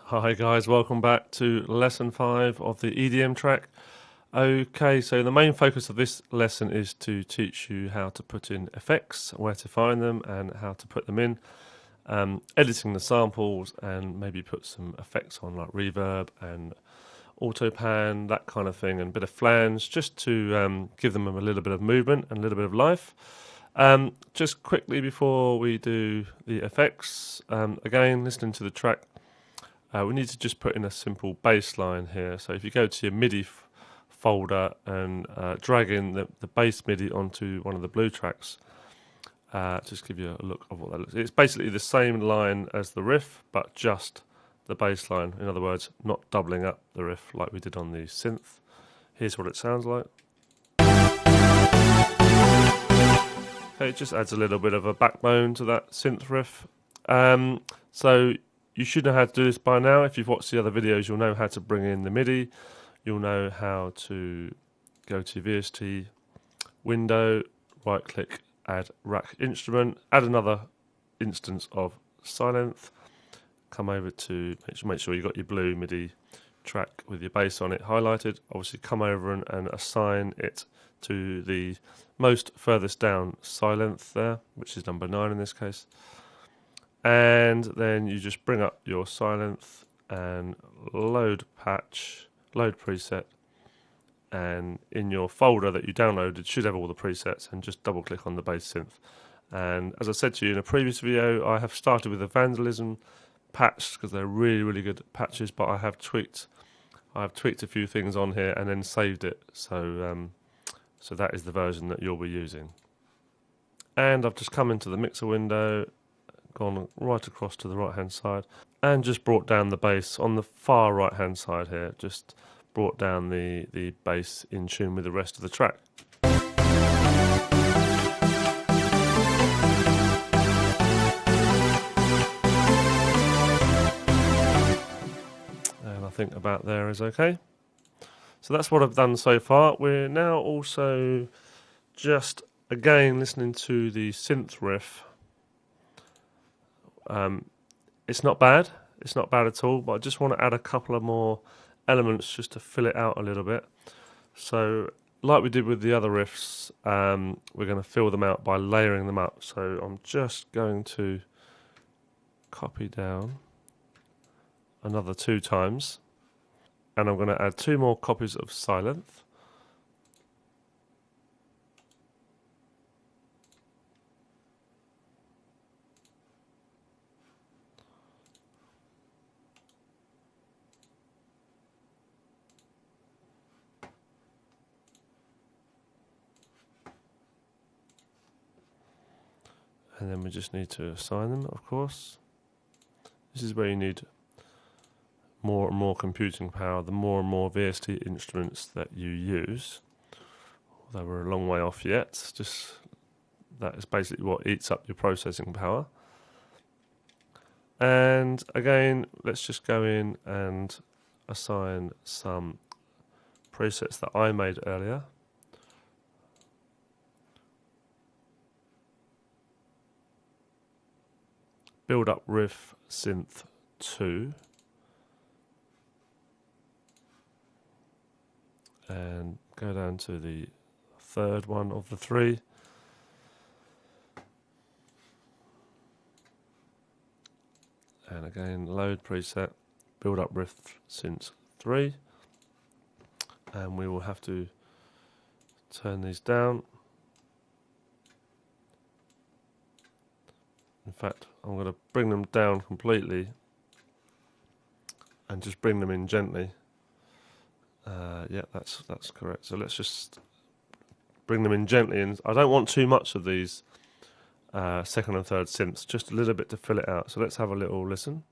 Hi guys, welcome back to lesson 5 of the EDM track. Okay, so the main focus of this lesson is to teach you how to put in effects, where to find them and how to put them in, editing the samples and maybe put some effects on like reverb and auto pan, that kind of thing, and a bit of flange just to give them a little bit of movement and a little bit of life. Just quickly before we do the effects, again listening to the track, we need to just put in a simple bass line here. So if you go to your MIDI folder and drag in the bass MIDI onto one of the blue tracks, just give you a look of what that looks like. It's basically the same line as the riff, but just the bass line. In other words, not doubling up the riff like we did on the synth. Here's what it sounds like. Okay, it just adds a little bit of a backbone to that synth riff. So you should know how to do this by now. If you've watched the other videos, you'll know how to bring in the MIDI. You'll know how to go to VST window, right click, add rack instrument, add another instance of Silent. Come over to make sure you've got your blue MIDI track with your bass on it highlighted. Obviously come over and assign it to the most furthest down Silent there, which is number 9 in this case. And then you just bring up your Silent and load patch, load preset, and in your folder that you downloaded should have all the presets, and just double click on the bass synth. And as I said to you in a previous video, I have started with a Vandalism patch because they're really good patches, but I have tweaked a few things on here and then saved it, so so that is the version that you'll be using. And I've just come into the mixer window, gone right across to the right hand side and just brought down the bass on the far right hand side here, just brought down the bass in tune with the rest of the track. And I think about there is okay. So that's what I've done so far. We're now also just again listening to the synth riff. It's not bad at all, but I just want to add a couple of more elements just to fill it out a little bit. So like we did with the other riffs, we're going to fill them out by layering them up. So I'm just going to copy down another 2 times, and I'm going to add 2 more copies of Silent. And then we just need to assign them, of course. This is where you need more and more computing power, the more and more VST instruments that you use. Although we're a long way off yet, just that is basically what eats up your processing power. And again, let's just go in and assign some presets that I made earlier. Build up riff synth 2, and go down to the third one of the 3, and again load preset, build up riff synth 3, and we will have to turn these down. In fact, I'm going to bring them down completely and just bring them in gently. Yeah, that's correct. So let's just bring them in gently, and I don't want too much of these second and third synths, just a little bit to fill it out. So let's have a little listen.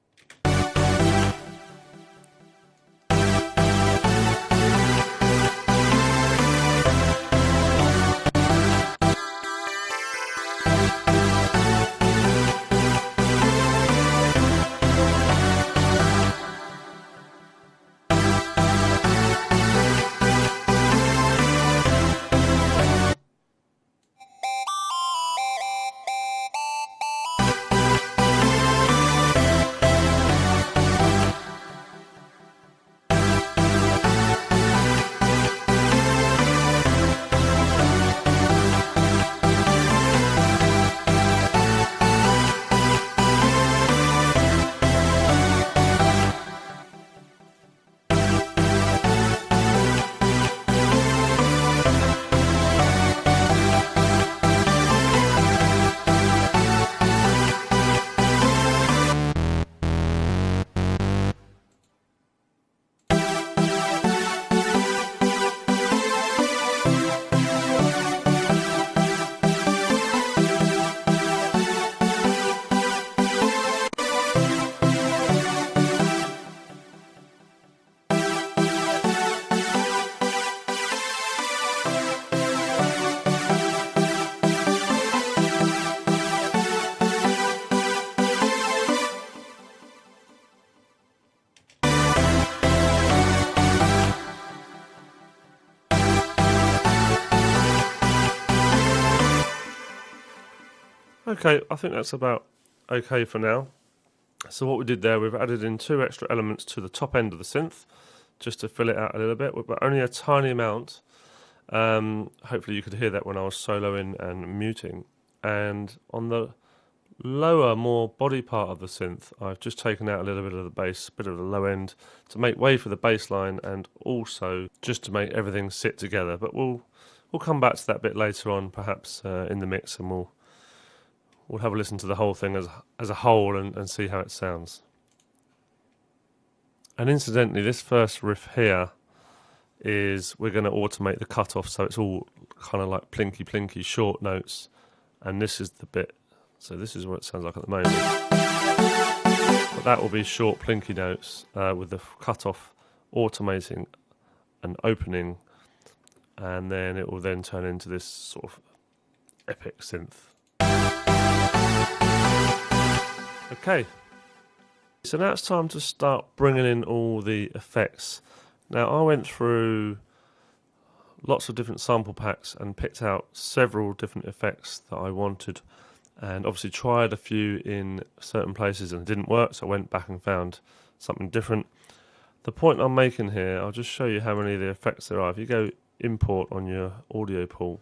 Okay, I think that's about okay for now. So what we did there, we've added in 2 extra elements to the top end of the synth, just to fill it out a little bit, but only a tiny amount. Hopefully you could hear that when I was soloing and muting. And on the lower, more body part of the synth, I've just taken out a little bit of the bass, a bit of the low end, to make way for the bass line and also just to make everything sit together. But we'll come back to that bit later on, perhaps in the mix, and we'll have a listen to the whole thing as a whole and see how it sounds. And incidentally, this first riff here is we're going to automate the cutoff, so it's all kind of like plinky short notes, and this is the bit. So this is what it sounds like at the moment. But that will be short plinky notes with the cutoff automating and opening, and then it will then turn into this sort of epic synth. Okay, so now it's time to start bringing in all the effects. Now I went through lots of different sample packs and picked out several different effects that I wanted, and obviously tried a few in certain places and it didn't work, so I went back and found something different. The point I'm making here, I'll just show you how many of the effects there are. If you go import on your audio pool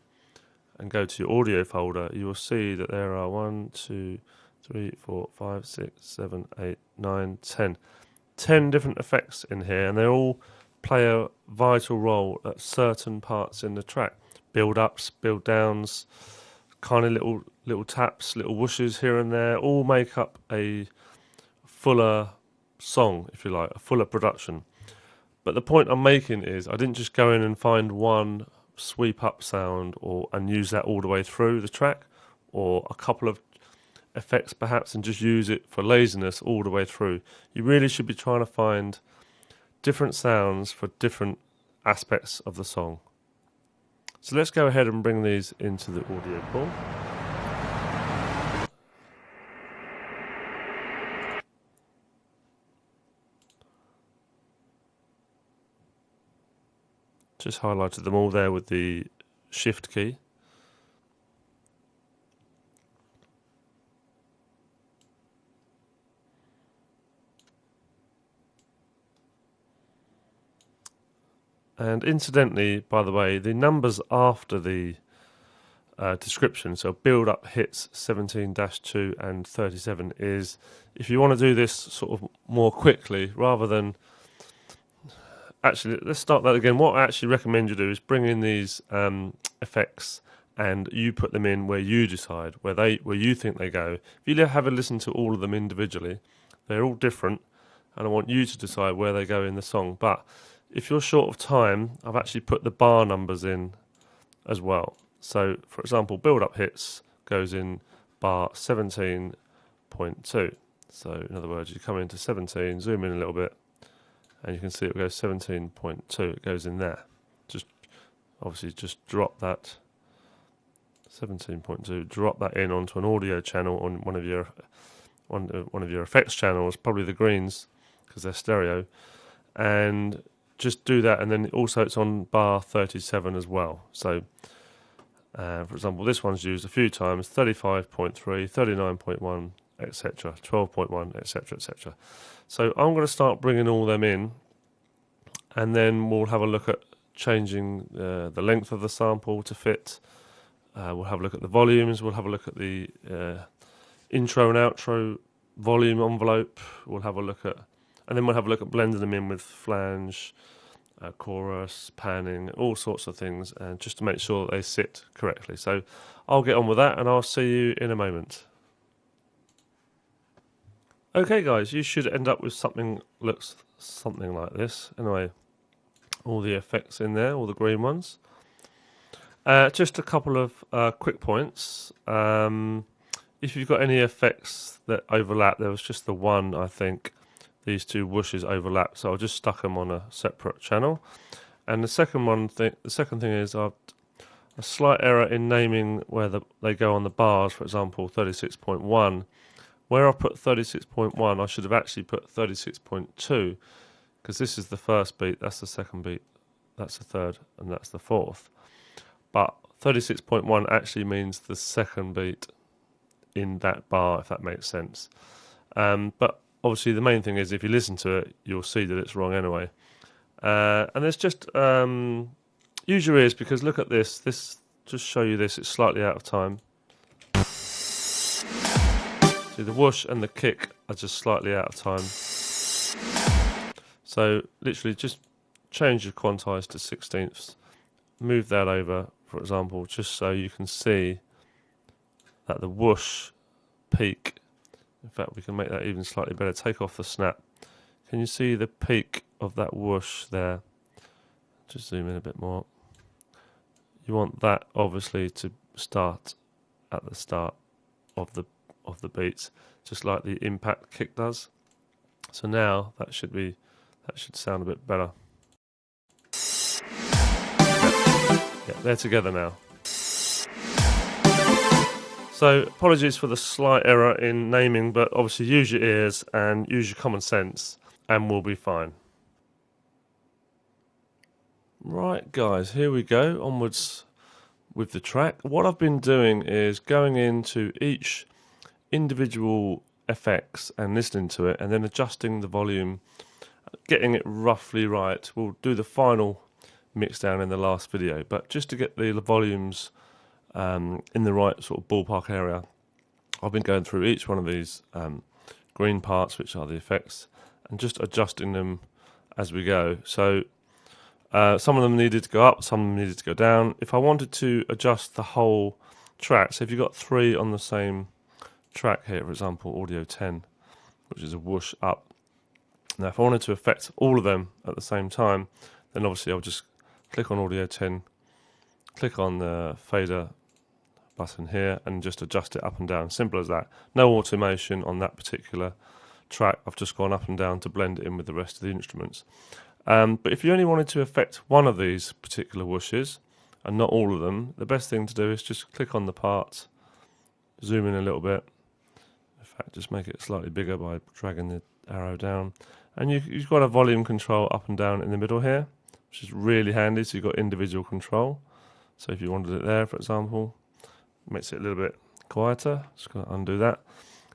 and go to your audio folder, you will see that there are 1, 2, 3, 4, 5, 6, 7, 8, 9, 10 different effects in here, and they all play a vital role at certain parts in the track. Build ups, build downs, kind of little taps, little whooshes here and there, all make up a fuller song, if you like, a fuller production. But the point I'm making is I didn't just go in and find one sweep up sound and use that all the way through the track, or a couple of effects perhaps and just use it for laziness all the way through. You really should be trying to find different sounds for different aspects of the song. So let's go ahead and bring these into the audio pool. Just highlighted them all there with the shift key. And incidentally, by the way, the numbers after the description, so build up hits 17-2 and 37, is if you want to do this sort of more quickly rather than... Actually, let's start that again. What I actually recommend you do is bring in these effects and you put them in where you decide, where you think they go. If you have a listen to all of them individually, they're all different, and I want you to decide where they go in the song. But if you're short of time, I've actually put the bar numbers in as well. So, for example, build up hits goes in bar 17.2. So, in other words, you come into 17, zoom in a little bit, and you can see it goes 17.2. It goes in there. Just obviously just drop that 17.2. Drop that in onto an audio channel on one of your effects channels, probably the greens because they're stereo, and just do that. And then also it's on bar 37 as well. So, for example, this one's used a few times: 35.3, 39.1. etc., 12.1, etc., etc. So I'm going to start bringing all them in, and then we'll have a look at changing the length of the sample to fit. We'll have a look at the volumes. We'll have a look at the intro and outro volume envelope. We'll have a look at, and then we'll have a look at blending them in with flange, chorus, panning, all sorts of things, and just to make sure that they sit correctly. So I'll get on with that, and I'll see you in a moment. Okay guys, you should end up with something looks something like this. Anyway, all the effects in there, all the green ones. Just a couple of quick points. If you've got any effects that overlap, there was just the one, I think, these two whooshes overlap, so I just stuck them on a separate channel. And the second thing is I've a slight error in naming where they go on the bars. For example, 36.1. Where I put 36.1, I should have actually put 36.2, because this is the first beat, that's the second beat, that's the third, and that's the fourth. But 36.1 actually means the second beat in that bar, if that makes sense. But obviously the main thing is if you listen to it, you'll see that it's wrong anyway. And it's just use your ears, because look at this. This just show you this. It's slightly out of time. See, the whoosh and the kick are just slightly out of time. So literally just change your quantize to 16ths. Move that over, for example, just so you can see that the whoosh peak. In fact, we can make that even slightly better. Take off the snap. Can you see the peak of that whoosh there? Just zoom in a bit more. You want that obviously to start at the start of the beats, just like the impact kick does. So now that should sound a bit better. Yeah, they're together now. So apologies for the slight error in naming, but obviously use your ears and use your common sense and we'll be fine. Right guys, here we go, onwards with the track. What I've been doing is going into each individual effects and listening to it and then adjusting the volume, getting it roughly right. We'll do the final mix down in the last video, but just to get the volumes in the right sort of ballpark area, I've been going through each one of these green parts, which are the effects, and just adjusting them as we go. So some of them needed to go up, some of them needed to go down. If I wanted to adjust the whole track, so if you've got 3 on the same track here, for example, audio 10, which is a whoosh up. Now if I wanted to affect all of them at the same time, then obviously I'll just click on audio 10, click on the fader button here and just adjust it up and down. Simple as that. No automation on that particular track. I've just gone up and down to blend it in with the rest of the instruments. But if you only wanted to affect one of these particular whooshes and not all of them, the best thing to do is just click on the part, zoom in a little bit. In fact, just make it slightly bigger by dragging the arrow down. And you've got a volume control up and down in the middle here, which is really handy, so you've got individual control. So if you wanted it there, for example, makes it a little bit quieter. Just going to undo that.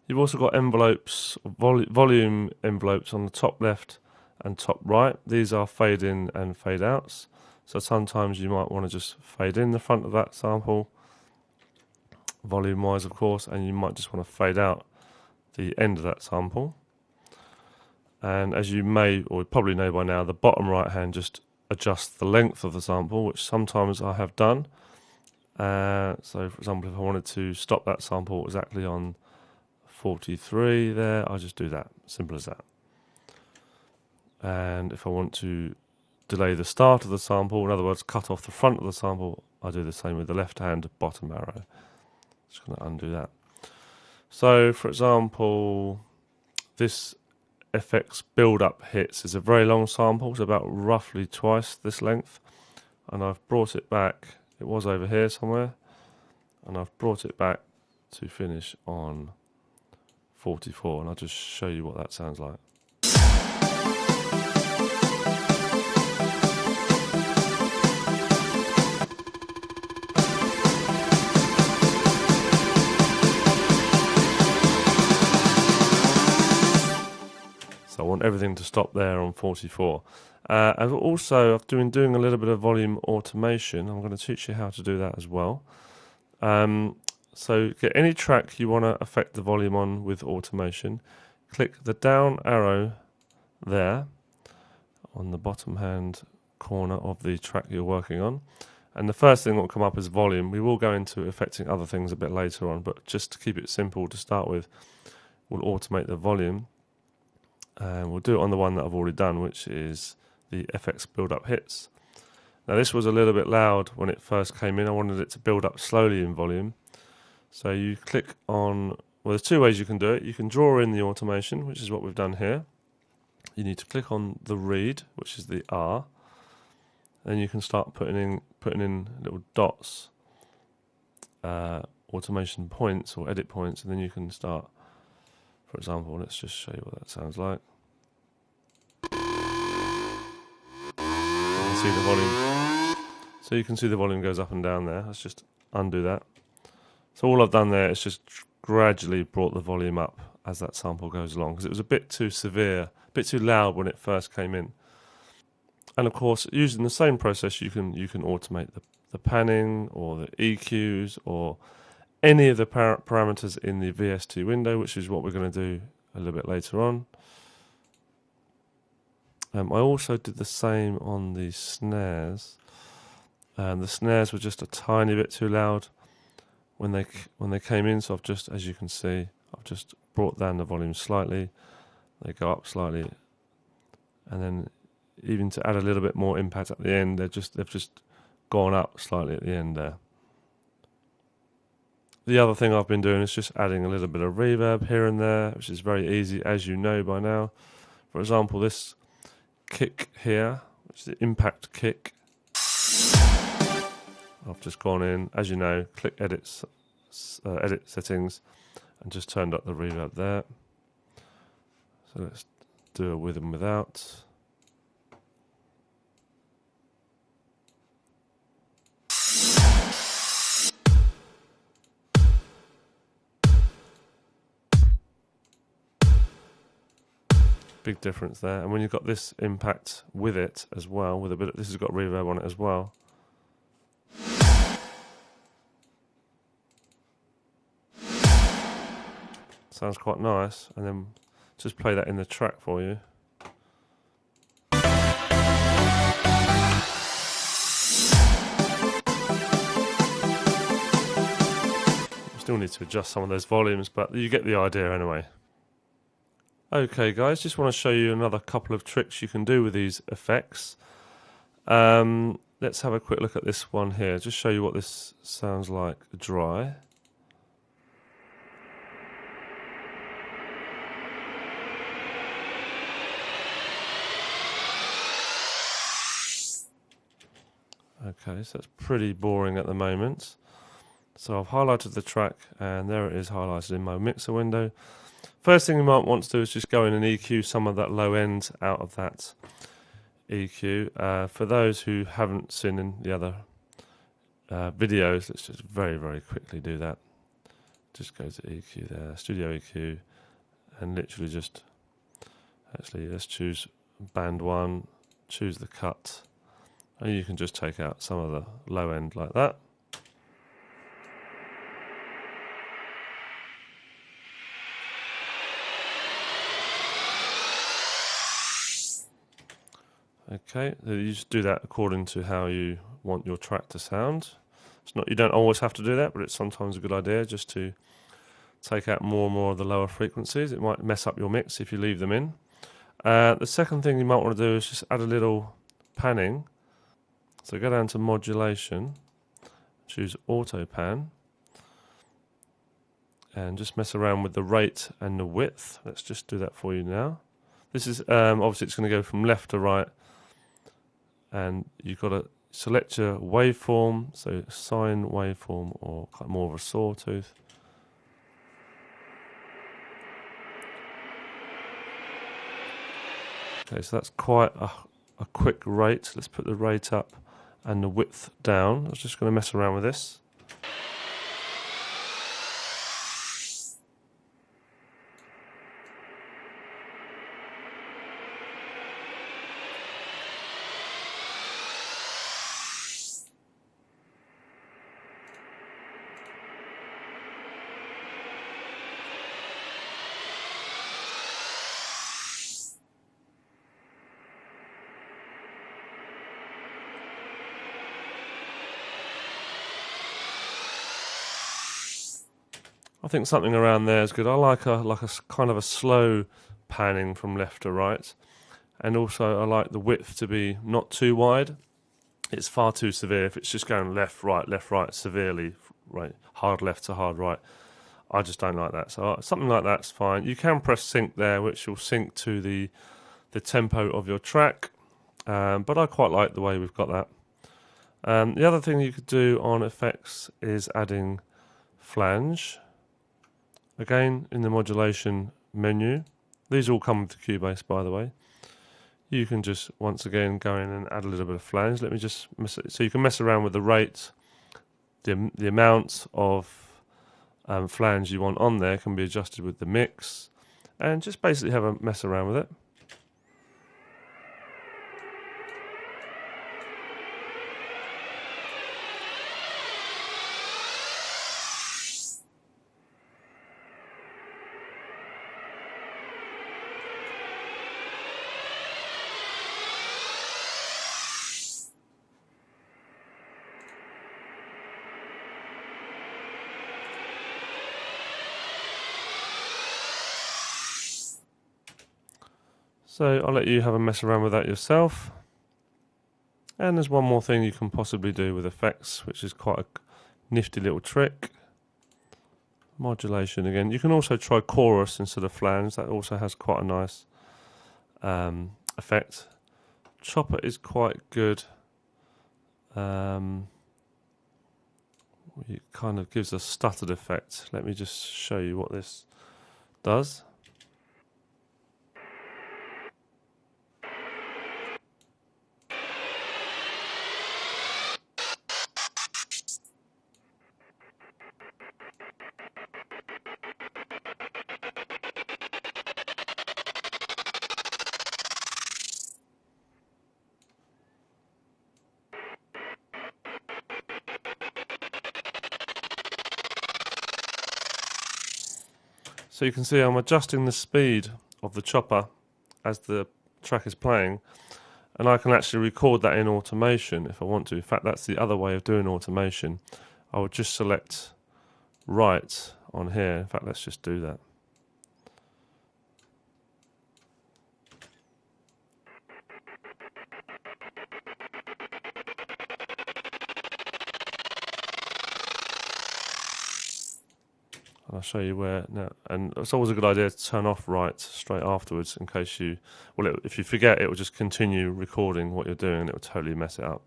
You've also got envelopes, volume envelopes on the top left and top right. These are fade in and fade outs. So sometimes you might want to just fade in the front of that sample, volume wise of course, and you might just want to fade out the end of that sample. And as you may or probably know by now, the bottom right hand just adjusts the length of the sample, which sometimes I have done. So for example, if I wanted to stop that sample exactly on 43 there, I'll just do that. Simple as that. And if I want to delay the start of the sample, in other words, cut off the front of the sample, I do the same with the left hand bottom arrow. Just going to undo that. So for example, this FX build-up hits is a very long sample. It's about roughly twice this length. And I've brought it back. It was over here somewhere. And I've brought it back to finish on 44. And I'll just show you what that sounds like. I want everything to stop there on 44. And also I've been doing a little bit of volume automation. I'm going to teach you how to do that as well. So get any track you want to affect the volume on with automation. Click the down arrow there on the bottom hand corner of the track you're working on. And the first thing that will come up is volume. We will go into affecting other things a bit later on, but just to keep it simple to start with, we'll automate the volume. And we'll do it on the one that I've already done, which is the FX build-up hits. Now this was a little bit loud when it first came in. I wanted it to build up slowly in volume. So you click on, well, there's two ways you can do it. You can draw in the automation, which is what we've done here. You need to click on the read, which is the R. Then you can start putting in little dots, automation points or edit points, and then you can start. For example, let's just show you what that sounds like. You can see the volume. So you can see the volume goes up and down there. Let's just undo that. So all I've done there is just gradually brought the volume up as that sample goes along, because it was a bit too severe, a bit too loud when it first came in. And of course, using the same process, you can automate the panning or the EQs or any of the parameters in the VST window, which is what we're going to do a little bit later on. I also did the same on the snares. The snares were just a tiny bit too loud when they came in, so I've just, as you can see, I've just brought down the volume slightly. They go up slightly, and then even to add a little bit more impact at the end, they've just gone up slightly at the end there. The other thing I've been doing is just adding a little bit of reverb here and there, which is very easy, as you know by now. For example, this kick here, which is the impact kick. I've just gone in, as you know, click edit settings, and just turned up the reverb there. So let's do a with and without. Big difference there. And when you've got this impact with it as well, with a bit of, this has got reverb on it as well. Sounds quite nice. And then just play that in the track for you. Still need to adjust some of those volumes, but you get the idea anyway. Okay guys, just want to show you another couple of tricks you can do with these effects. Let's have a quick look at this one here, just show you what this sounds like dry. Okay, so it's pretty boring at the moment. So I've highlighted the track, and there it is highlighted in my mixer window. First thing you might want to do is just go in and EQ some of that low end out of that EQ. For those who haven't seen in the other videos, let's just very, very quickly do that. Just go to EQ there, Studio EQ, and literally just, actually let's choose band 1, choose the cut, and you can just take out some of the low end like that. Okay, so you just do that according to how you want your track to sound. It's not, you don't always have to do that, but it's sometimes a good idea just to take out more and more of the lower frequencies. It might mess up your mix if you leave them in. The second thing you might want to do is just add a little panning. So go down to modulation, choose auto pan, and just mess around with the rate and the width. Let's just do that for you now. This is obviously it's going to go from left to right, and you've got to select your waveform, so sine waveform or more of a sawtooth. Okay, so that's quite a quick rate. Let's put the rate up and the width down. I was just going to mess around with this. I think something around there is good. I like a kind of a slow panning from left to right, and also I like the width to be not too wide. It's far too severe if it's just going left, right, severely, right, hard left to hard right. I just don't like that. So something like that's fine. You can press sync there, which will sync to the tempo of your track, but I quite like the way we've got that. The other thing you could do on effects is adding flange. Again, in the modulation menu, these all come with the Cubase, by the way. You can just, once again, go in and add a little bit of flange. Let me just mess it. So you can mess around with the rate, the amount of flange you want on there can be adjusted with the mix, and just basically have a mess around with it. So I'll let you have a mess around with that yourself. And there's one more thing you can possibly do with effects, which is quite a nifty little trick. Modulation again. You can also try chorus instead of flange. That also has quite a nice effect. Chopper is quite good. It kind of gives a stuttered effect. Let me just show you what this does. So you can see I'm adjusting the speed of the chopper as the track is playing, and I can actually record that in automation if I want to. In fact, that's the other way of doing automation. I would just select right on here. In fact, let's just do that. I'll show you where now, and it's always a good idea to turn off right straight afterwards in case you, if you forget, it will just continue recording what you're doing and it will totally mess it up.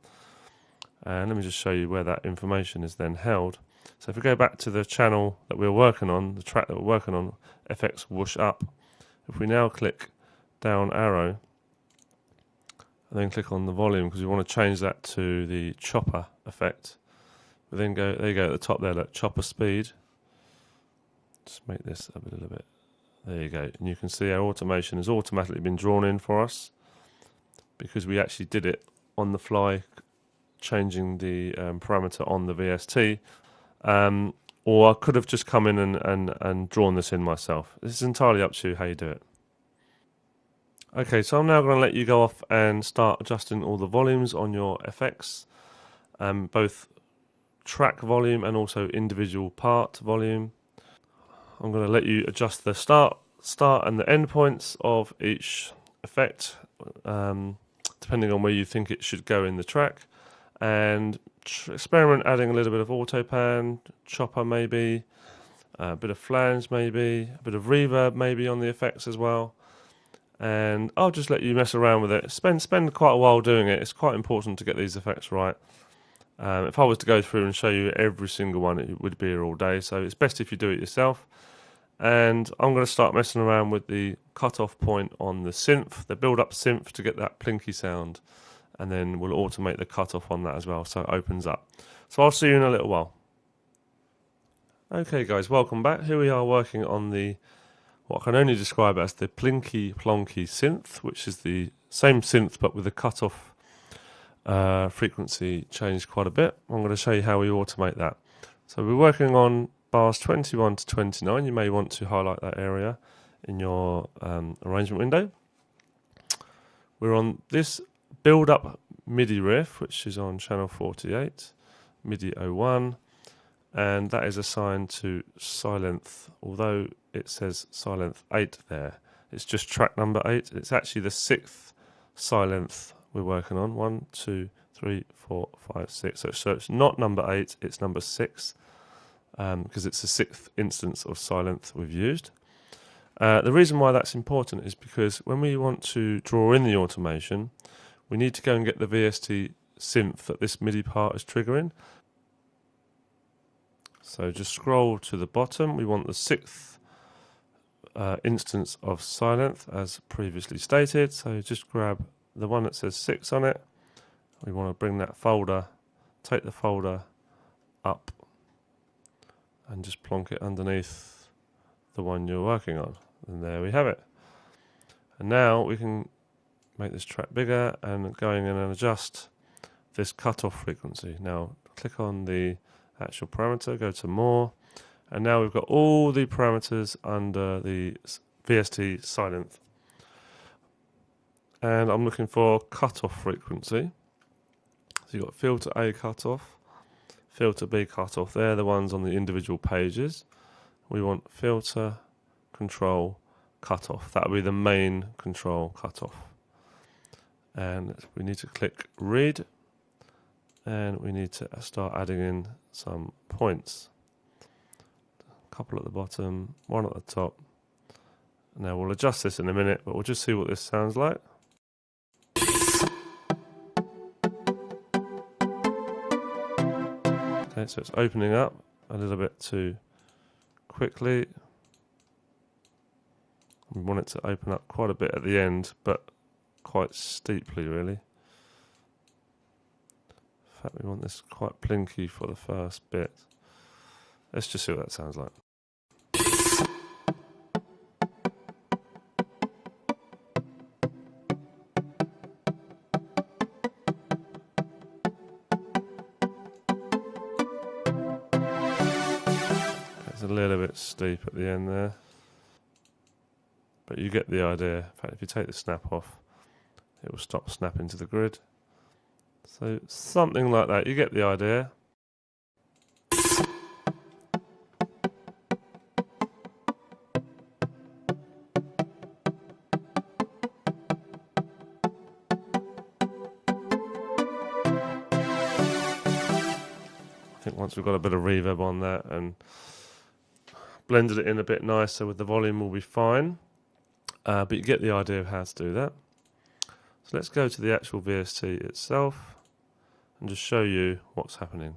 And let me just show you where that information is then held. So if we go back to the channel that we're working on, the track that we're working on, FX Whoosh Up, if we now click down arrow and then click on the volume because we want to change that to the chopper effect, we then go, there you go at the top there, look, chopper speed. Just make this up a little bit. There you go. And you can see our automation has automatically been drawn in for us because we actually did it on the fly, changing the parameter on the VST. Or I could have just come in and drawn this in myself. This is entirely up to you how you do it. Okay, so I'm now going to let you go off and start adjusting all the volumes on your FX, both track volume and also individual part volume. I'm going to let you adjust the start and the end points of each effect, depending on where you think it should go in the track, and experiment adding a little bit of auto pan, chopper maybe, a bit of flange maybe, a bit of reverb maybe on the effects as well. And I'll just let you mess around with it. Spend quite a while doing it. It's quite important to get these effects right. If I was to go through and show you every single one, it would be here all day. So it's best if you do it yourself. And I'm going to start messing around with the cutoff point on the synth, the build-up synth to get that plinky sound. And then we'll automate the cutoff on that as well, so it opens up. So I'll see you in a little while. Okay guys, welcome back. Here we are working on the, what I can only describe as the plinky plonky synth, which is the same synth but with the cutoff frequency changed quite a bit. I'm going to show you how we automate that. So we're working on bars 21 to 29. You may want to highlight that area in your arrangement window. We're on this build up MIDI riff, which is on channel 48, MIDI 01, and that is assigned to Silenth, although it says Silenth 8 there. It's just track number 8. It's actually the 6th Silenth we're working on. 1, 2, 3, 4, 5, 6. So it's not number 8, it's number 6, because it's the 6th instance of Silenth we've used. The reason why that's important is because when we want to draw in the automation, we need to go and get the VST synth that this MIDI part is triggering. So just scroll to the bottom. We want the 6th instance of Silenth as previously stated. So just grab the one that says 6 on it. We want to bring that folder, take the folder up and just plonk it underneath the one you're working on. And there we have it. And now we can make this track bigger and going in and adjust this cutoff frequency. Now click on the actual parameter, go to more, and now we've got all the parameters under the VST silent. And I'm looking for cutoff frequency. So you've got filter A cutoff, filter B cutoff. They're the ones on the individual pages. We want filter control cutoff. That will be the main control cutoff. And we need to click read, and we need to start adding in some points. A couple at the bottom, one at the top. Now we'll adjust this in a minute, but we'll just see what this sounds like. Okay, so it's opening up a little bit too quickly. We want it to open up quite a bit at the end, but quite steeply really. In fact, we want this quite plinky for the first bit. Let's just see what that sounds like. It's a little bit steep at the end there, but you get the idea. In fact, if you take the snap off, it will stop snapping to the grid. So something like that, you get the idea. I think once we've got a bit of reverb on that and blended it in a bit nicer with the volume, will be fine. But you get the idea of how to do that. So let's go to the actual VST itself and just show you what's happening.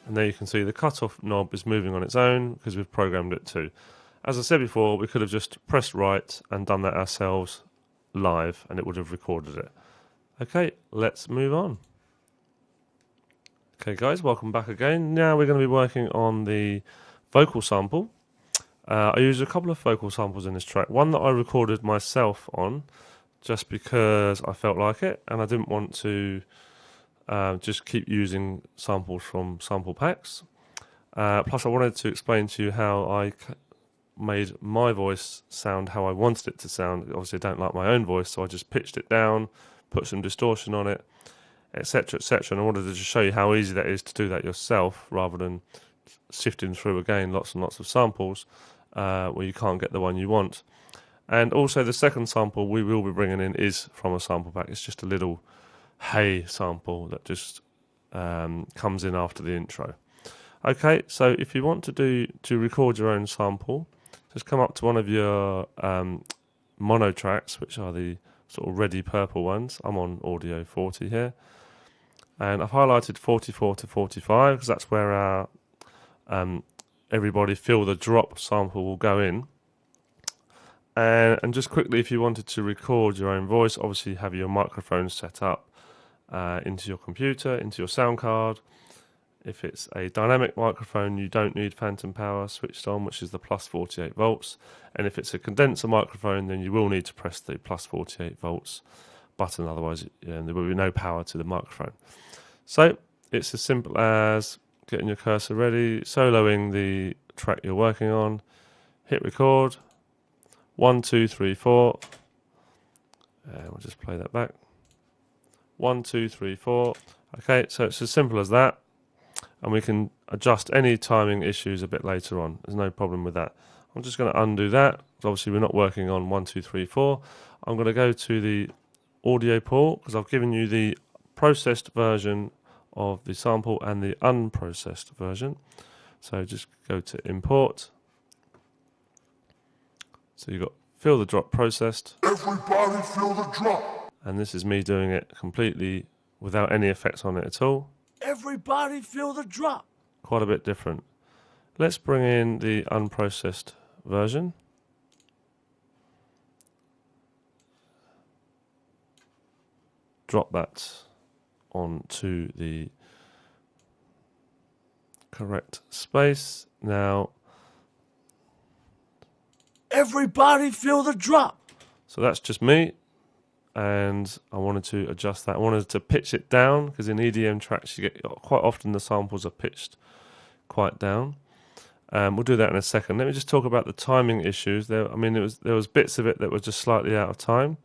And there you can see the cutoff knob is moving on its own because we've programmed it to. As I said before, we could have just pressed right and done that ourselves live and it would have recorded it. Okay, let's move on. Okay guys, welcome back again. Now we're going to be working on the vocal sample. I used a couple of vocal samples in this track. One that I recorded myself on just because I felt like it and I didn't want to just keep using samples from sample packs. Plus I wanted to explain to you how I made my voice sound how I wanted it to sound. Obviously I don't like my own voice, so I just pitched it down, put some distortion on it, etc, etc. And I wanted to just show you how easy that is to do that yourself rather than sifting through again lots and lots of samples where you can't get the one you want. And also the second sample we will be bringing in is from a sample pack. It's just a little hey sample that just comes in after the intro. Okay, so if you want to record your own sample, just come up to one of your mono tracks, which are the sort of reddy purple ones. I'm on audio 40 here, and I've highlighted 44 to 45 because that's where our everybody feel the drop sample will go in. And just quickly, if you wanted to record your own voice, obviously have your microphone set up into your computer, into your sound card. If it's a dynamic microphone, you don't need phantom power switched on, which is the plus 48 volts. And if it's a condenser microphone, then you will need to press the plus 48 volts button, otherwise there will be no power to the microphone. So it's as simple as getting your cursor ready, soloing the track you're working on, hit record, 1, 2, 3, 4, and we'll just play that back. 1, 2, 3, 4. Okay, so it's as simple as that. And we can adjust any timing issues a bit later on. There's no problem with that. I'm just going to undo that. Obviously, we're not working on 1, 2, 3, 4. I'm going to go to the audio port because I've given you the processed version of the sample and the unprocessed version. So just go to import. So you've got feel the drop processed. Everybody feel the drop. And this is me doing it completely without any effects on it at all. Everybody feel the drop. Quite a bit different. Let's bring in the unprocessed version. Drop that onto the correct space. Now, everybody feel the drop. So that's just me, and I wanted to adjust that. I wanted to pitch it down because in EDM tracks you get quite often the samples are pitched quite down. We'll do that in a second. Let me just talk about the timing issues. There was bits of it that were just slightly out of time.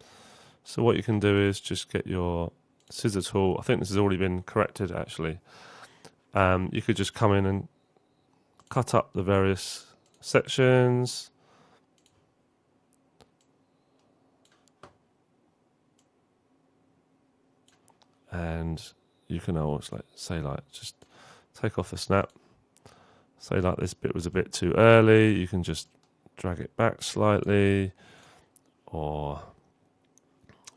So what you can do is just get your scissor tool. I think this has already been corrected actually. You could just come in and cut up the various sections. And you can always just take off the snap. Say like this bit was a bit too early, you can just drag it back slightly, or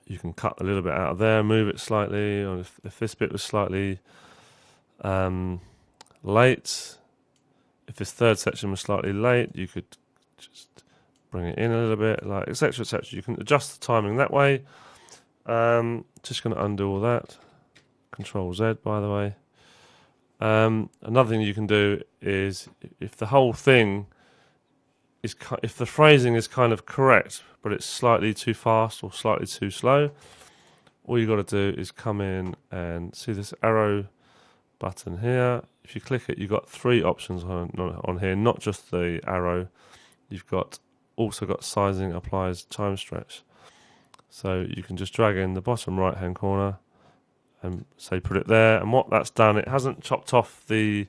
you can cut a little bit out of there, move it slightly, or if this bit was slightly late, if this third section was slightly late, you could just bring it in a little bit, like etc, etc. You can adjust the timing that way. Just going to undo all that. Control Z, by the way. Another thing you can do is if the whole thing is, if the phrasing is kind of correct, but it's slightly too fast or slightly too slow, all you got to do is come in and see this arrow button here. If you click it, you've got three options on here, not just the arrow. You've also got sizing applies time stretch. So you can just drag in the bottom right hand corner and say put it there, and what that's done, it hasn't chopped off the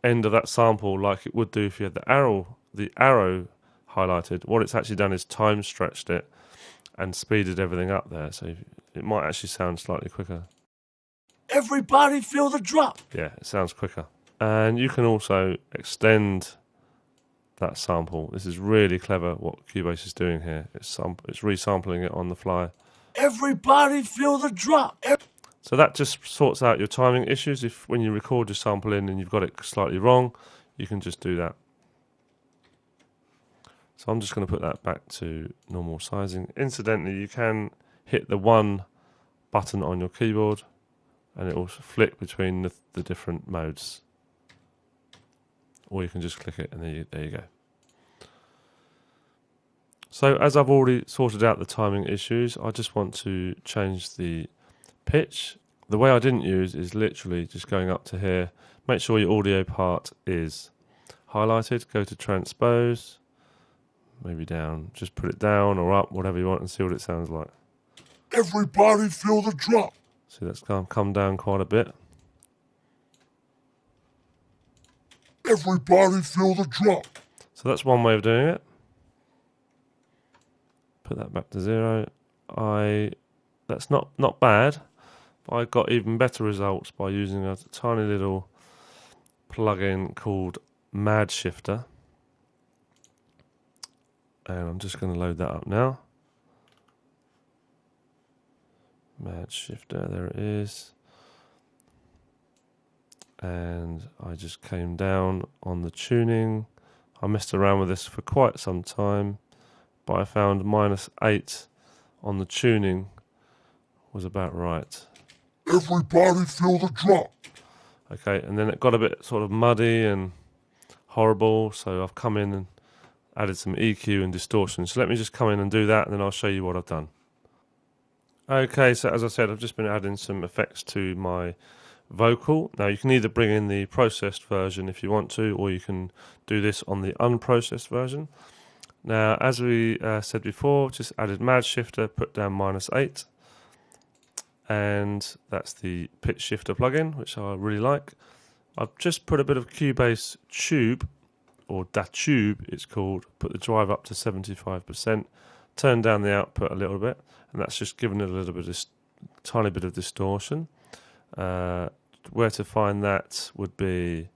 end of that sample like it would do if you had the arrow highlighted. What it's actually done is time stretched it and speeded everything up there, so it might actually sound slightly quicker. Everybody feel the drop. Yeah, it sounds quicker. And you can also extend that sample. This is really clever what Cubase is doing here. It's resampling it on the fly. Everybody feel the drop. So that just sorts out your timing issues. If when you record your sample in and you've got it slightly wrong, you can just do that. So I'm just going to put that back to normal sizing. Incidentally, you can hit the one button on your keyboard and it will flick between the different modes. Or you can just click it and there you go. So as I've already sorted out the timing issues, I just want to change the pitch. The way I didn't use is literally just going up to here. Make sure your audio part is highlighted. Go to transpose, maybe down. Just put it down or up, whatever you want, and see what it sounds like. Everybody feel the drop. See, that's come down quite a bit. Everybody feel the drop. So that's one way of doing it. Put that back to 0. That's not bad, but I got even better results by using a tiny little plugin called Mad Shifter. And I'm just going to load that up now. Mad Shifter, there it is. And I just came down on the tuning. I messed around with this for quite some time, but I found -8 on the tuning was about right. Everybody feel the drop. Okay, and then it got a bit sort of muddy and horrible, so I've come in and added some EQ and distortion. So let me just come in and do that, and then I'll show you what I've done. Okay, so as I said, I've just been adding some effects to my vocal. Now you can either bring in the processed version if you want to, or you can do this on the unprocessed version. Now, as we said before, just added Mad Shifter, put down -8. And that's the pitch shifter plugin, which I really like. I've just put a bit of Cubase Tube, or DaTube it's called, put the drive up to 75%, turn down the output a little bit, and that's just given it a little bit of tiny bit of distortion. Where to find that would be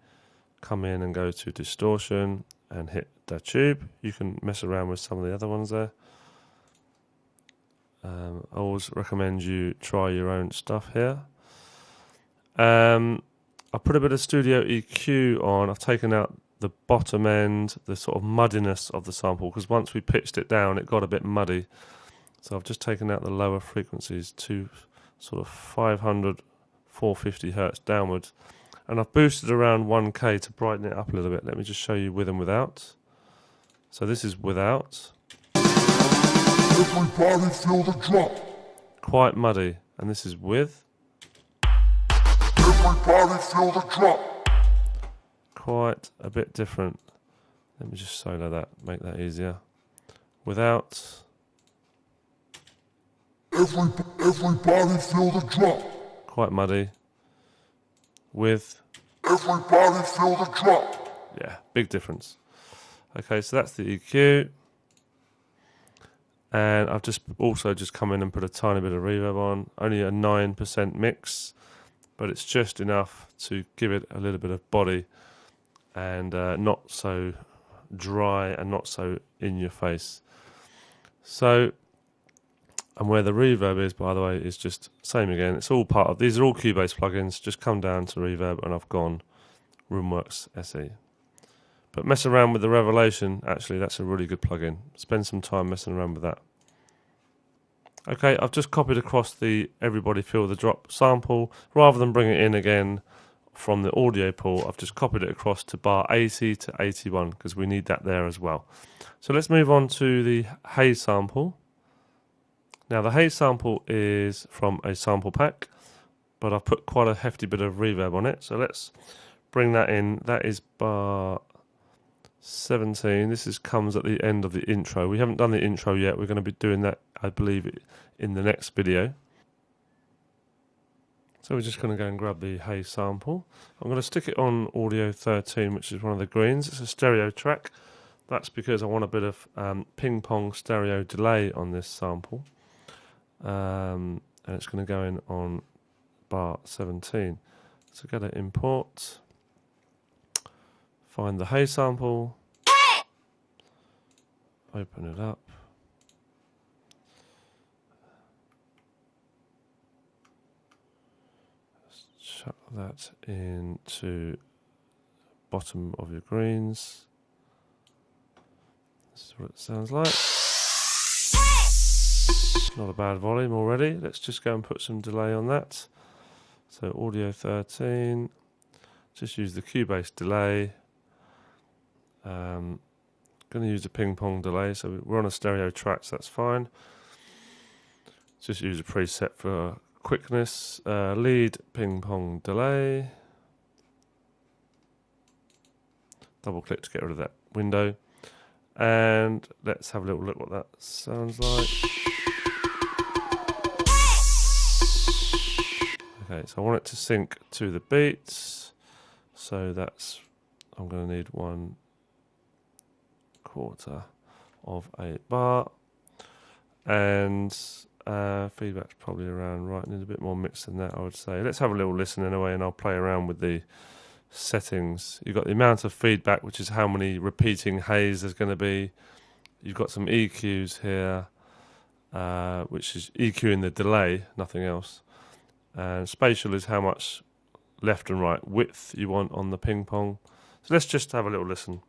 come in and go to distortion and hit DaTube. You can mess around with some of the other ones there. I always recommend you try your own stuff here. I put a bit of Studio EQ on. I've taken out the bottom end, the sort of muddiness of the sample, because once we pitched it down, it got a bit muddy. So I've just taken out the lower frequencies to sort of 500, 450 hertz downwards. And I've boosted around 1K to brighten it up a little bit. Let me just show you with and without. So this is without. Everybody feel the drop. Quite muddy. And this is with. Everybody feel the drop. Quite a bit different. Let me just solo that, make that easier. Without. Everybody feel the drop. Quite muddy. With. Everybody feel the drop. Yeah, big difference. Okay, so that's the EQ. And I've just also come in and put a tiny bit of reverb on. Only a 9% mix, but it's just enough to give it a little bit of body and not so dry and not so in your face. So, and where the reverb is, by the way, is just same again. It's all part of, these are all Cubase plugins. Just come down to reverb and I've gone Roomworks SE. But mess around with the Revelation, actually, that's a really good plugin. Spend some time messing around with that. Okay, I've just copied across the Everybody Feel the Drop sample. Rather than bring it in again from the audio pool, I've just copied it across to bar 80 to 81, because we need that there as well. So let's move on to the haze sample. Now, the haze sample is from a sample pack, but I've put quite a hefty bit of reverb on it. So let's bring that in. That is bar 17. This comes at the end of the intro. We haven't done the intro yet. We're going to be doing that, I believe, in the next video. So we're just going to go and grab the haze sample. I'm going to stick it on audio 13, which is one of the greens. It's a stereo track. That's because I want a bit of ping pong stereo delay on this sample. And it's going to go in on bar 17. So go to import. Find the haze sample, open it up, chuck that into bottom of your greens. This is what it sounds like. Not a bad volume already. Let's just go and put some delay on that. So audio 13, just use the Cubase delay. Going to use a ping pong delay, so we're on a stereo track, so that's fine. Just use a preset for quickness. Lead ping pong delay. Double click to get rid of that window. And let's have a little look what that sounds like. Okay, so I want it to sync to the beats. So that's, I'm going to need 1/4 of a bar, and feedback's probably around right. Need a bit more mix than that, I would say. Let's have a little listen anyway, and I'll play around with the settings. You've got the amount of feedback, which is how many repeating haze there's going to be. You've got some EQs here, which is EQing the delay, nothing else. And spatial is how much left and right width you want on the ping pong. So let's just have a little listen.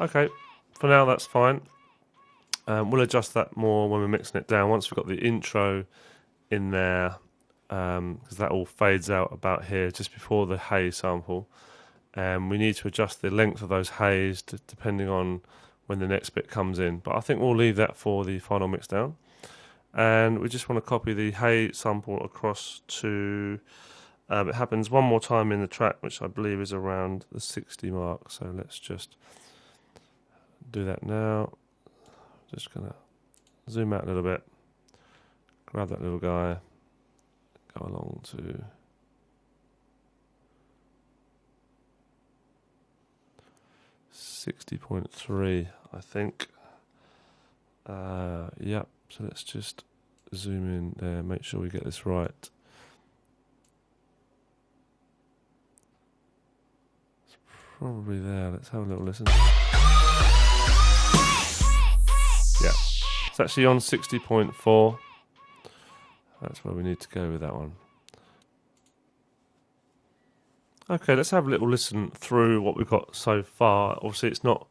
Okay, for now that's fine. We'll adjust that more when we're mixing it down. Once we've got the intro in there, because that all fades out about here just before the haze sample. We need to adjust the length of those haze depending on when the next bit comes in. But I think we'll leave that for the final mix down. And we just want to copy the haze sample across to It happens one more time in the track, which I believe is around the 60 mark. So let's just do that now. Just going to zoom out a little bit, grab that little guy, go along to 60.3, I think. Yep, so let's just zoom in there, make sure we get this right. It's probably there. Let's have a little listen. Yeah, it's actually on 60.4. That's where we need to go with that one. Okay, let's have a little listen through what we've got so far. Obviously, it's not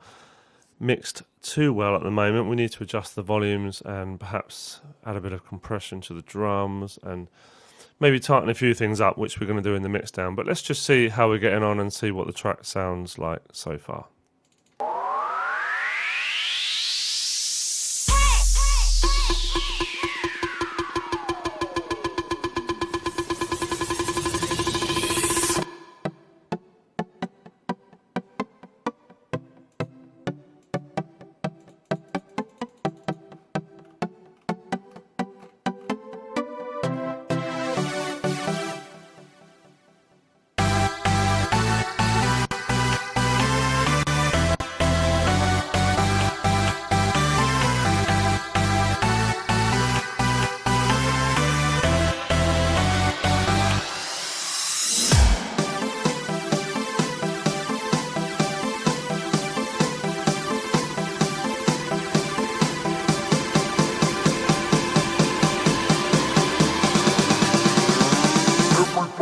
mixed too well at the moment. We need to adjust the volumes and perhaps add a bit of compression to the drums and maybe tighten a few things up, which we're going to do in the mix down. But let's just see how we're getting on and see what the track sounds like so far.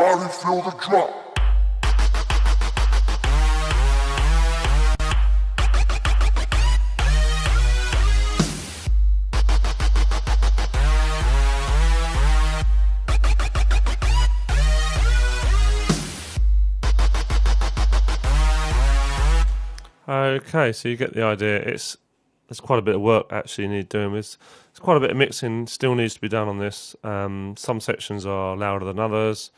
Everybody feel the drop. Okay, so you get the idea. There's quite a bit of work actually you need doing. There's quite a bit of mixing still needs to be done on this. Some sections are louder than others.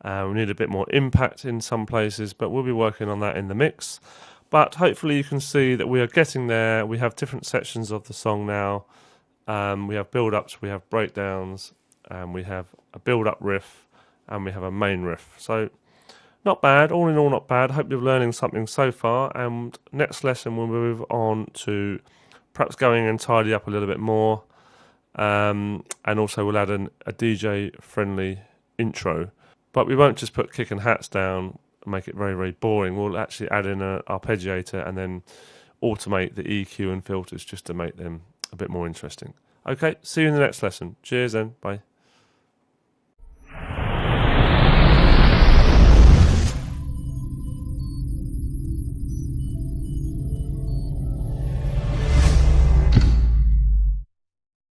We need a bit more impact in some places, but we'll be working on that in the mix. But hopefully you can see that we are getting there. We have different sections of the song now. We have build-ups, we have breakdowns, and we have a build-up riff, and we have a main riff. So not bad, all in all not bad. Hope you're learning something so far, and next lesson we'll move on to perhaps going and tidy up a little bit more, and also we'll add a DJ-friendly intro. But we won't just put kick and hats down and make it very, very boring. We'll actually add in an arpeggiator and then automate the EQ and filters just to make them a bit more interesting. Okay, see you in the next lesson. Cheers then, bye.